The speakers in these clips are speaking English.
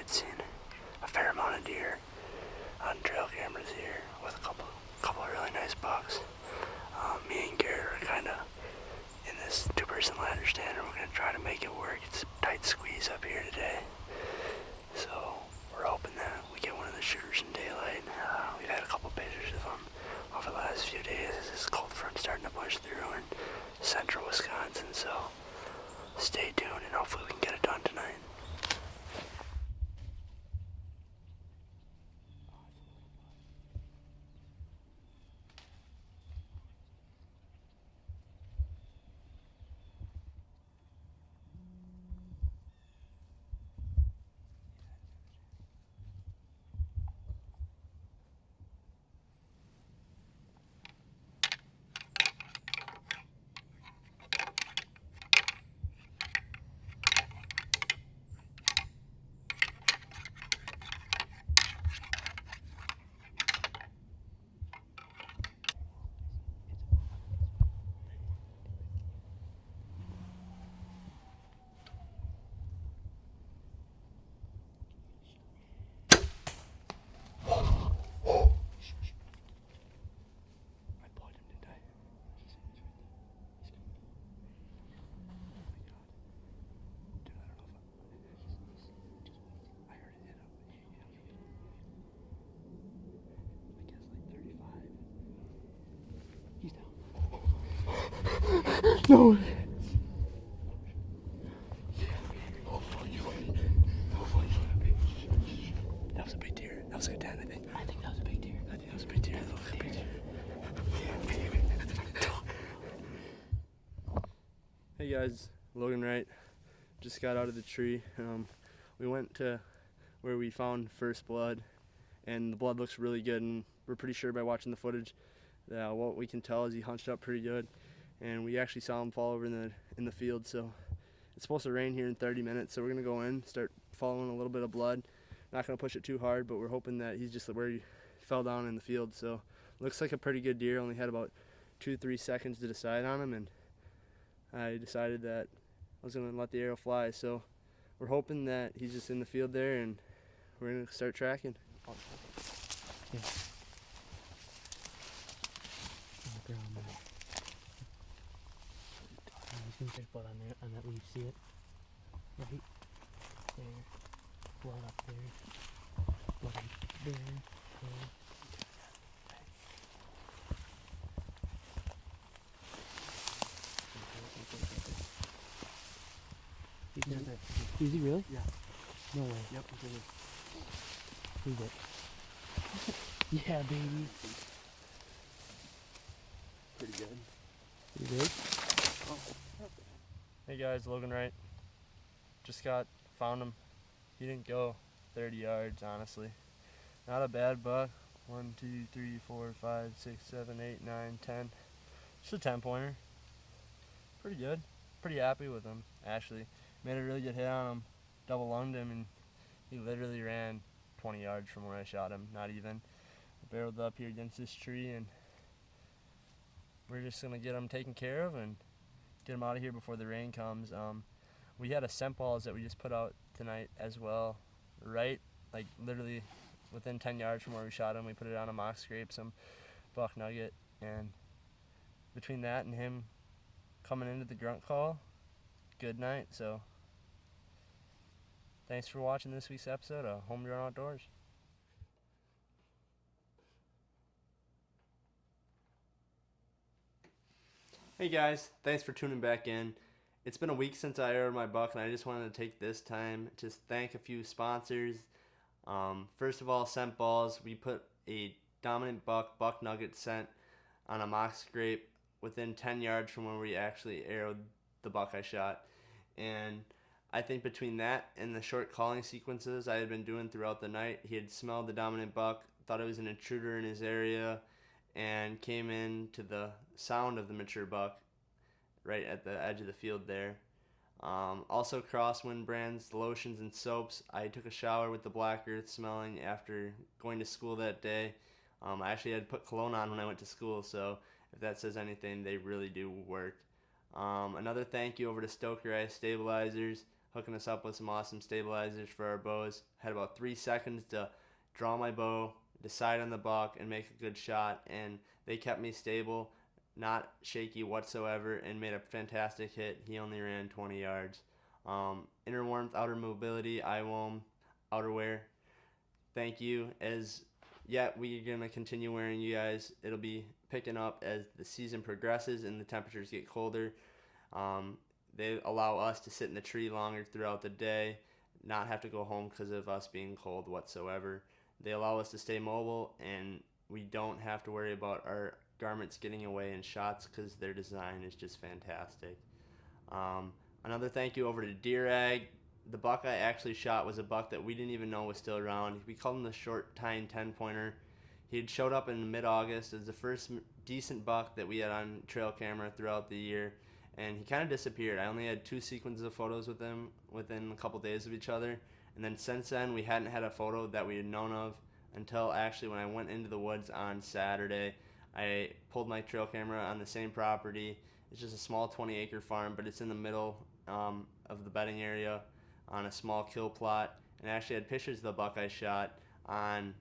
had seen a fair amount of deer on trail cameras here with a couple of really nice bucks. Me and Garrett are kind of in this two-person ladder stand, and we're going to try to make it work. It's a tight squeeze up here today, so we're hoping that we get one of the shooters in daylight. We've had a couple pictures of them over the last few days as this cold front starting to push through in central Wisconsin, so stay tuned and hopefully we can get it done tonight. No. That was a big deer. That was a 10, I think. I think that was a big deer. I think that was a big deer. That was a big deer. Hey guys, Logan Wright. Just got out of the tree. We went to where we found first blood, and the blood looks really good, and we're pretty sure by watching the footage that what we can tell is he hunched up pretty good, and we actually saw him fall over in the field. So it's supposed to rain here in 30 minutes, so we're gonna go in, start following a little bit of blood. Not gonna push it too hard, but we're hoping that he's just where he fell down in the field. So looks like a pretty good deer. Only had about 2-3 seconds to decide on him, and I decided that I was gonna let the arrow fly. So we're hoping that he's just in the field there, and we're gonna start tracking. Yeah. There's blood on there, on that leaf, see it? Right there. Blood up there. Blood up there. Is he really? Yeah. No way. Yep, he's in it. Who's it? Yeah, baby. Pretty good. You good? Hey guys, Logan Wright. Just found him. He didn't go 30 yards, honestly. Not a bad buck. 1, 2, 3, 4, 5, 6, 7, 8, 9, 10. Just a 10-pointer. Pretty good. Pretty happy with him, actually. Made a really good hit on him. Double lunged him, and he literally ran 20 yards from where I shot him. Not even. Barreled up here against this tree, and we're just gonna get him taken care of and get him out of here before the rain comes. We had a scent balls that we just put out tonight as well, right? Like literally within 10 yards from where we shot him. We put it on a mock scrape, some buck nugget, and between that and him coming into the grunt call, good night. So thanks for watching this week's episode of Home Run Outdoors. Hey guys, thanks for tuning back in. It's been a week since I aired my buck, and I just wanted to take this time to thank a few sponsors. First of all, Scent Balls. We put a dominant buck nugget scent on a mock scrape within 10 yards from where we actually arrowed the buck I shot. And I think between that and the short calling sequences I had been doing throughout the night, he had smelled the dominant buck, thought it was an intruder in his area, and came in to the sound of the mature buck right at the edge of the field there. Also Crosswind brands, lotions and soaps. I took a shower with the Black Earth smelling after going to school that day. I actually had to put cologne on when I went to school, so if that says anything, they really do work. Another thank you over to Stoker Ice Stabilizers, hooking us up with some awesome stabilizers for our bows. Had about 3 seconds to draw my bow, decide on the buck, and make a good shot, and they kept me stable, not shaky whatsoever, and made a fantastic hit. He only ran 20 yards. Inner warmth, outer mobility, IWOM, outerwear. Thank you. We're going to continue wearing you guys. It'll be picking up as the season progresses and the temperatures get colder. They allow us to sit in the tree longer throughout the day, not have to go home because of us being cold whatsoever. They allow us to stay mobile, and we don't have to worry about our garments getting away in shots because their design is just fantastic. Another thank you over to Deer Ag. The buck I actually shot was a buck that we didn't even know was still around. We called him the short tine 10-pointer. He had showed up in mid-August as the first decent buck that we had on trail camera throughout the year, and he kind of disappeared. I only had 2 sequences of photos with him within a couple days of each other, and then since then we hadn't had a photo that we had known of until actually when I went into the woods on Saturday. I pulled my trail camera on the same property. It's just a small 20-acre farm, but it's in the middle of the bedding area on a small kill plot, and I actually had pictures of the buck I shot on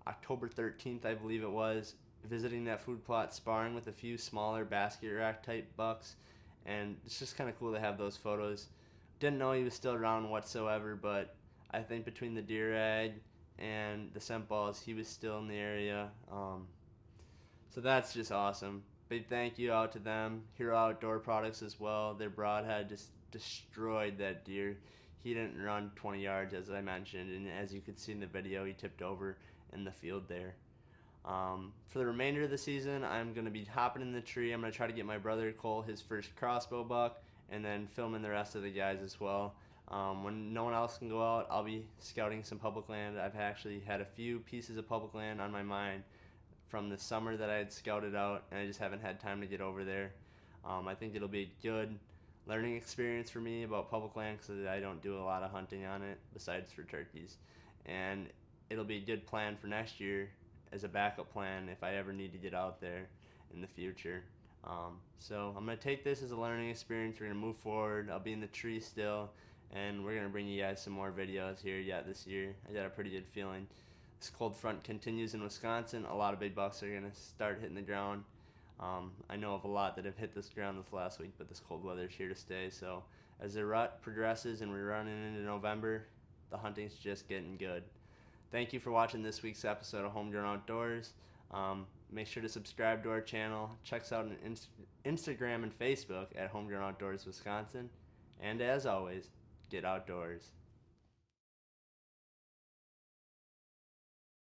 October 13th, I believe it was, visiting that food plot, sparring with a few smaller basket rack type bucks, and it's just kind of cool to have those photos. Didn't know he was still around whatsoever, but I think between the Deer Ag and the scent balls, he was still in the area. So that's just awesome. Big thank you out to them. Hero Outdoor Products as well. Their broadhead just destroyed that deer. He didn't run 20 yards, as I mentioned, and as you could see in the video, he tipped over in the field there. For the remainder of the season, I'm going to be hopping in the tree. I'm going to try to get my brother Cole his first crossbow buck, and then filming the rest of the guys as well. When no one else can go out, I'll be scouting some public land. I've actually had a few pieces of public land on my mind from the summer that I had scouted out, and I just haven't had time to get over there. I think it'll be a good learning experience for me about public land because I don't do a lot of hunting on it besides for turkeys, and it'll be a good plan for next year as a backup plan if I ever need to get out there in the future. So I'm going to take this as a learning experience. We're going to move forward. I'll be in the tree still, and we're going to bring you guys some more videos here yet this year. I got a pretty good feeling. This cold front continues in Wisconsin. A lot of big bucks are going to start hitting the ground. I know of a lot that have hit this ground this last week, but this cold weather is here to stay. So as the rut progresses and we're running into November, the hunting's just getting good. Thank you for watching this week's episode of Homegrown Outdoors. Make sure to subscribe to our channel. Check us out on Instagram and Facebook at Homegrown Outdoors Wisconsin. And as always, get outdoors.